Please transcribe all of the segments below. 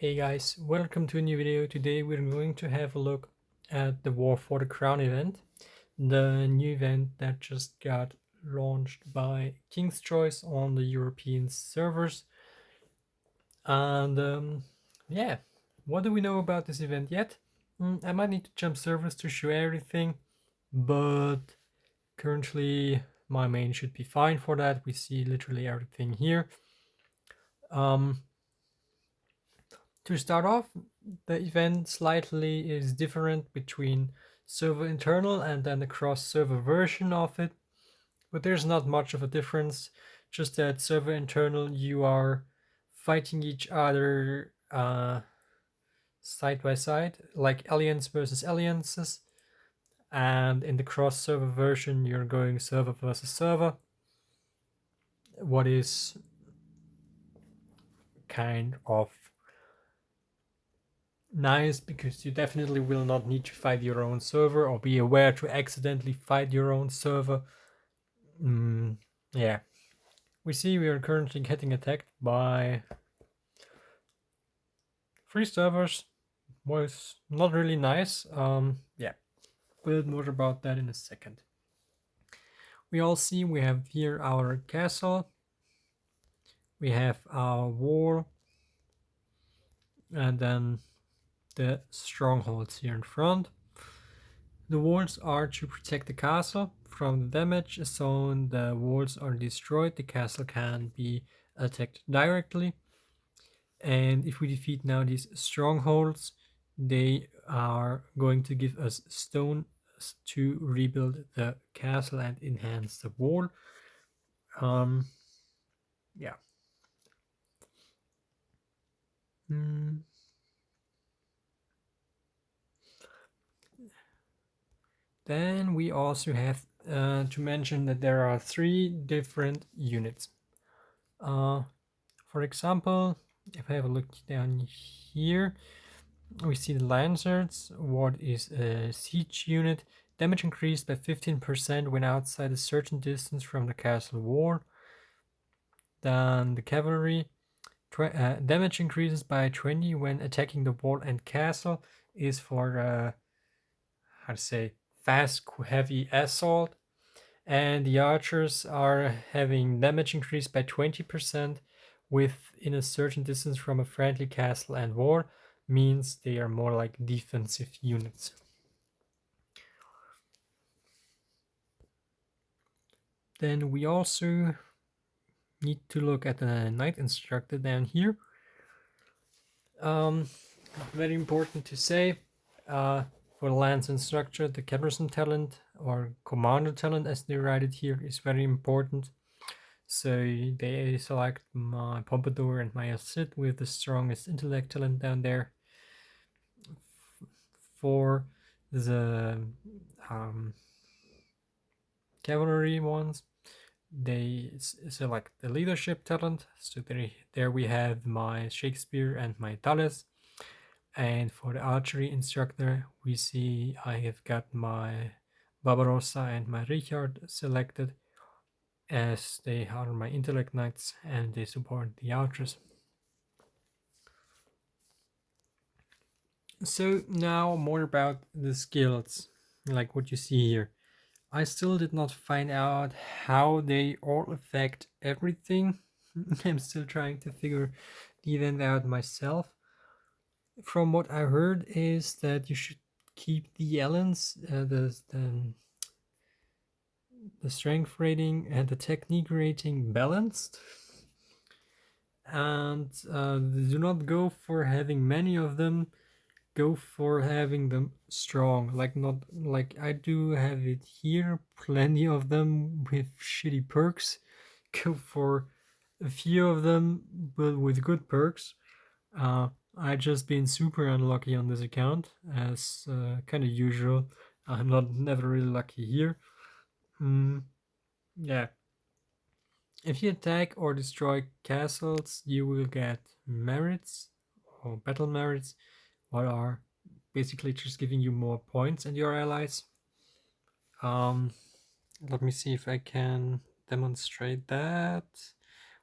Hey guys, welcome to a new video. Today we're going to have a look at the War for the Crown event, the new event that just got launched by King's Choice on the European servers. And yeah, what do we know about this event yet? I might need to jump servers to show everything, but currently my main should be fine for that. We see literally everything here. Um, To start off, the event slightly is different between server internal and then the cross-server version of it, but there's not much of a difference, just that server internal you are fighting each other side by side, like alliance versus alliances, and in the cross-server version you're going server versus server, what is kind of nice because you definitely will not need to fight your own server or be aware to accidentally fight your own server. Yeah, we see we are currently getting attacked by 3 servers. Was not really nice. Yeah, we'll more about that in a second. We all see we have here our castle, we have our wall, and then the strongholds here in front. The walls are to protect the castle from the damage, so the walls are destroyed, the castle can be attacked directly. And if we defeat now these strongholds, they are going to give us stone to rebuild the castle and enhance the wall. Yeah. Then we also have to mention that there are 3 different units. For example, if I have a look down here, we see the Lancers. What is a siege unit? Damage increased by 15% when outside a certain distance from the castle wall. Then the cavalry. Damage increases by 20 when attacking the wall and castle, is for how to say, fast heavy assault. And the archers are having damage increased by 20% within a certain distance from a friendly castle and wall, means they are more like defensive units. Then we also need to look at the knight instructor down here. Very important to say, for the lance instructor, the captain's talent or commander talent as they write it here is very important. So they select my Pompadour and my Cid with the strongest intellect talent down there. For the cavalry ones, they select the leadership talent. So there we have my Shakespeare and my Thales. And for the archery instructor, we see I have got my Barbarossa and my Richard selected, as they are my intellect knights and they support the archers. So now more about the skills, like what you see here. I still did not find out how they all affect everything. I'm still trying to figure the event out myself. From what I heard is that you should keep the elements, the strength rating and the technique rating balanced, and do not go for having many of them. Go for having them strong, like not like I do have it here, plenty of them with shitty perks. Go for a few of them but with good perks. I just been super unlucky on this account, as kind of usual. I'm not never really lucky here. Yeah, if you attack or destroy castles, you will get merits or battle merits, what are basically just giving you more points and your allies. Let me see if I can demonstrate that.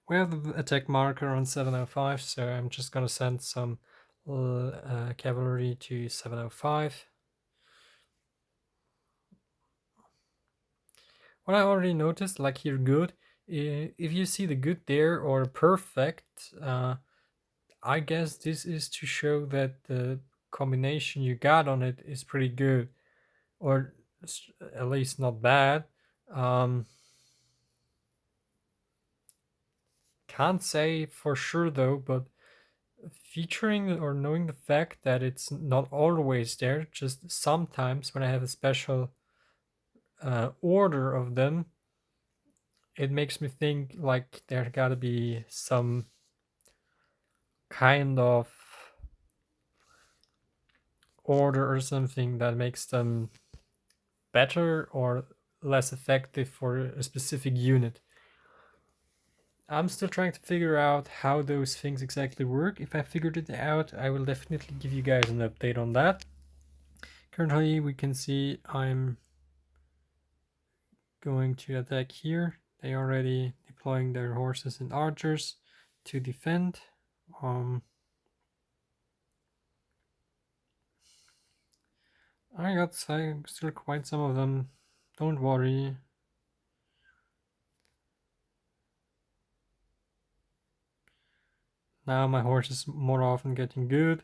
We have the attack marker on 705, so I'm just gonna send some cavalry to 705. What I already noticed, like here, good. If you see the good there or perfect, I guess this is to show that the combination you got on it is pretty good, or at least not bad. Um, can't say for sure though, but featuring or knowing the fact that it's not always there, just sometimes when I have a special order of them, it makes me think like there gotta be some kind of order or something that makes them better or less effective for a specific unit. I'm still trying to figure out how those things exactly work. If I figured it out, I will definitely give you guys an update on that. Currently, we can see I'm going to attack here. They already deploying their horses and archers to defend. I got still quite some of them. Don't worry. Now my horse is more often getting good.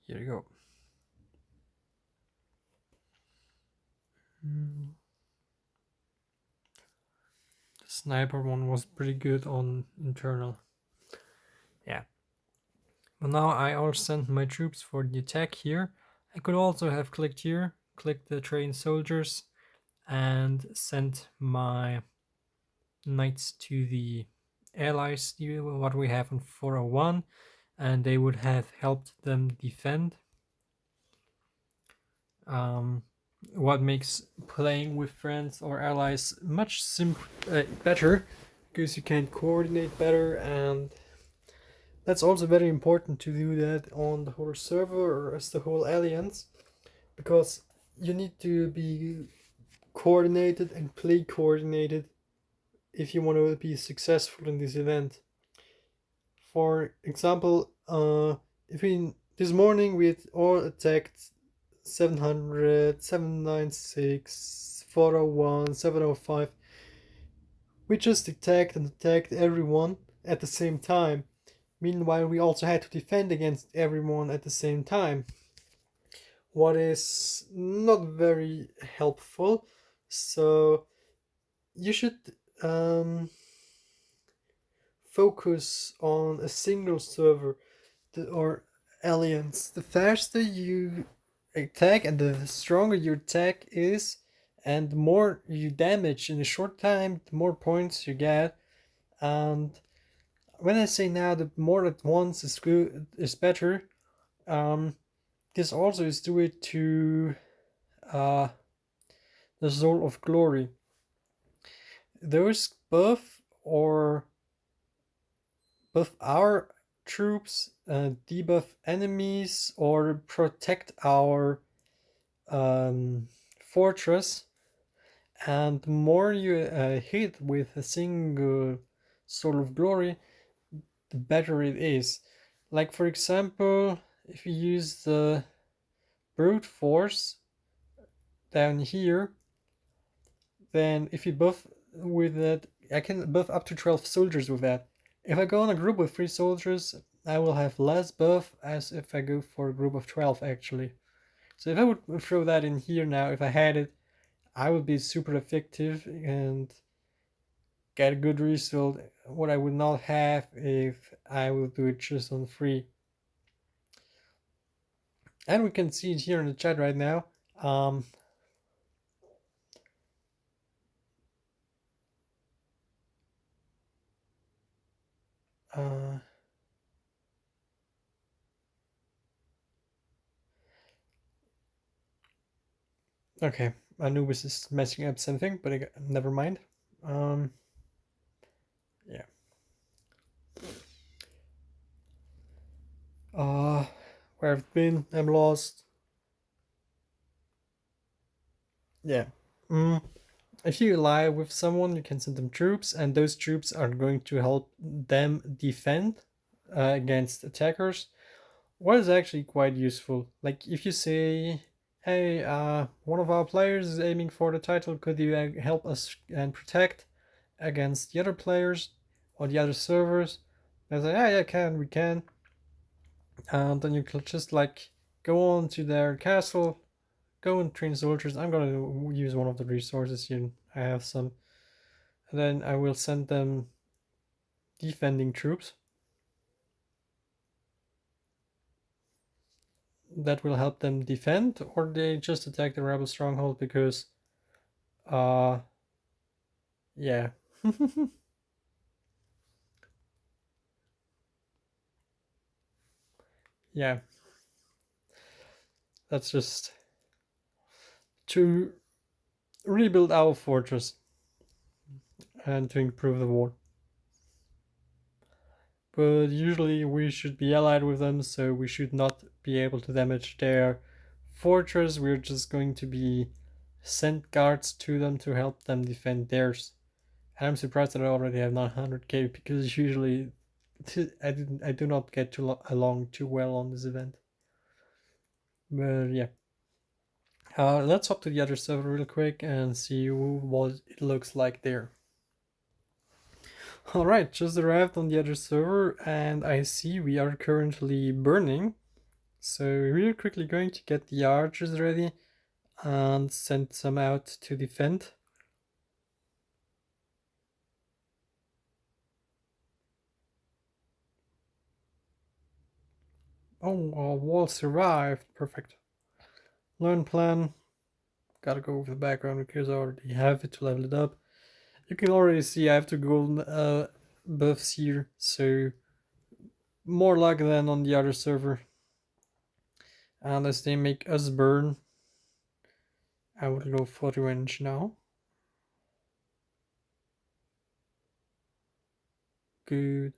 Here you go. The sniper one was pretty good on internal. Yeah. Well, now I all sent my troops for the attack here. I could also have clicked here, clicked the trained soldiers, and sent my knights to the allies, what we have on 401, and they would have helped them defend. What makes playing with friends or allies much better, because you can coordinate better, and that's also very important to do that on the whole server or as the whole alliance, because you need to be coordinated and play coordinated if you want to be successful in this event. For example, if we this morning we all attacked 700, 796, 401, 705. We just attacked and attacked everyone at the same time. Meanwhile, we also had to defend against everyone at the same time, what is not very helpful. So you should focus on a single server or alliance. The faster you attack and the stronger your attack is, and the more you damage in a short time, the more points you get. And when I say now the more at once is good is better, this also is due to uh, the Soul of Glory. Those buff our troops, debuff enemies, or protect our fortress. And the more you hit with a single Soul of Glory, the better it is. Like, for example, if you use the Brute Force down here, then if you buff with that, I can buff up to 12 soldiers with that. If I go on a group with 3 soldiers, I will have less buff as if I go for a group of 12 actually. So if I would throw that in here now, if I had it, I would be super effective and get a good result, what I would not have if I would do it just on 3. And we can see it here in the chat right now. Uh, okay, Anubis is messing up something, but never mind. Yeah. Where I've been, I'm lost. Yeah. If you ally with someone, you can send them troops, and those troops are going to help them defend against attackers. What is actually quite useful? Like if you say, "Hey, one of our players is aiming for the title. Could you help us and protect against the other players or the other servers?" They say, "Yeah, yeah, can we can." And then you could just like go on to their castle, go and train soldiers. I'm gonna use one of the resources here. I have some. And then I will send them defending troops. That will help them defend, or they just attack the rebel stronghold because, uh, yeah, yeah, that's just to rebuild our fortress and to improve the war. But usually we should be allied with them, so we should not be able to damage their fortress. We're just going to be sent guards to them to help them defend theirs. And I'm surprised that I already have 900k because usually I do not get along too well on this event. But yeah, let's hop to the other server real quick and see what it looks like there. All right, just arrived on the other server and I see we are currently burning. So we're quickly going to get the archers ready and send some out to defend. Oh, our wall survived. Perfect. Learn plan. Gotta go with the background because I already have it to level it up. You can already see I have two golden buffs here, so more luck than on the other server. And as they make us burn, I will go for revenge now. Good.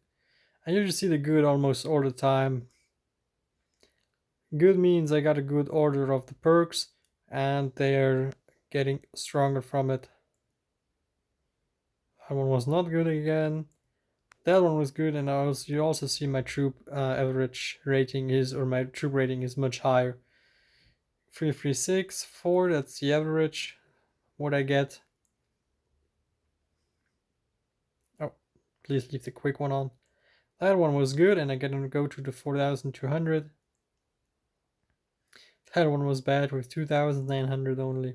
I usually see the good almost all the time. Good means I got a good order of the perks and they're getting stronger from it. That one was not good again. That one was good, and you also see my troop average rating is, or my troop rating is much higher. 336, 4, that's the average. What I get. Oh, please leave the quick one on. That one was good, and I get to go to the 4200. That one was bad with 2900 only.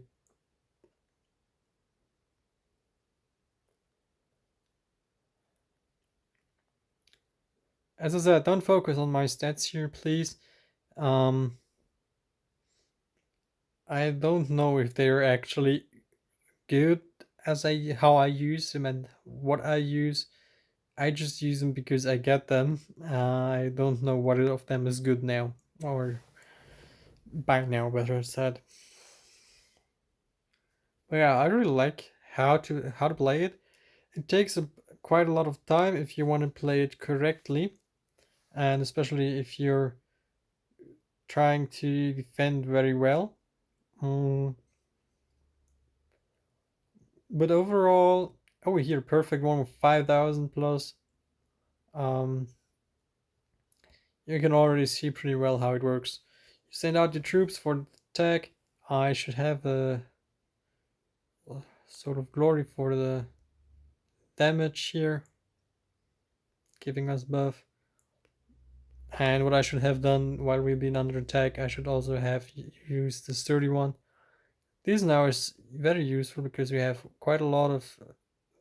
As I said, don't focus on my stats here, please. I don't know if they're actually good as how I use them and what I use. I just use them because I get them. I don't know what of them is good now, or by now, better said. But yeah, I really like how to play it. It takes quite a lot of time if you want to play it correctly, and especially if you're trying to defend very well. Mm, but overall, oh, here perfect one with 5,000 plus. Um, you can already see pretty well how it works. You send out your troops for the attack. I should have a sort of glory for the damage here, giving us buff. And what I should have done while we've been under attack, I should also have used the sturdy one. This now is very useful because we have quite a lot of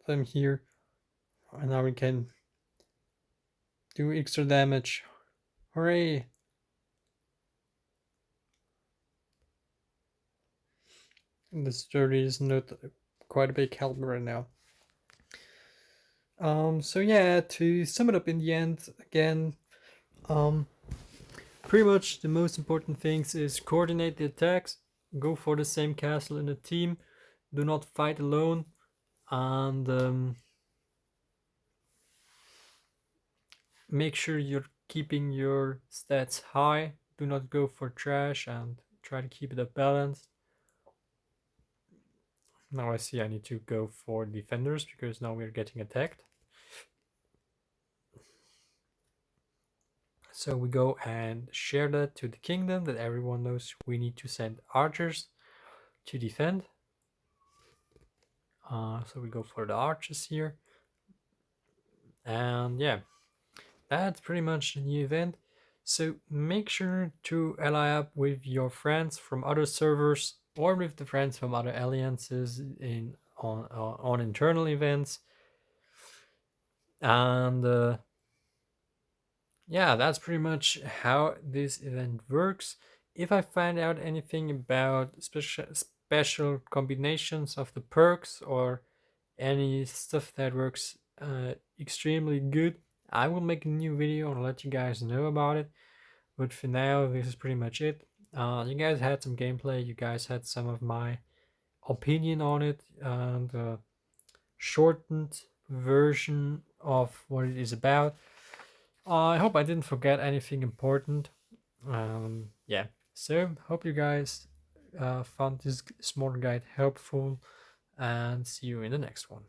them here. And now we can do extra damage. Hooray! And the sturdy is not quite a big help right now. So yeah, to sum it up in the end, again, um, pretty much the most important things is coordinate the attacks, go for the same castle in a team, do not fight alone, and make sure you're keeping your stats high. Do not go for trash and try to keep it a balance. Now I see I need to go for defenders because now we're getting attacked. So we go and share that to the kingdom, that everyone knows we need to send archers to defend. So we go for the archers here. And yeah, that's pretty much the new event. So make sure to ally up with your friends from other servers or with the friends from other alliances on internal events. And yeah, that's pretty much how this event works. If I find out anything about special combinations of the perks or any stuff that works extremely good, I will make a new video and let you guys know about it. But for now, this is pretty much it. You guys had some gameplay, you guys had some of my opinion on it, and shortened version of what it is about. I hope I didn't forget anything important. Yeah, so hope you guys found this small guide helpful, and see you in the next one.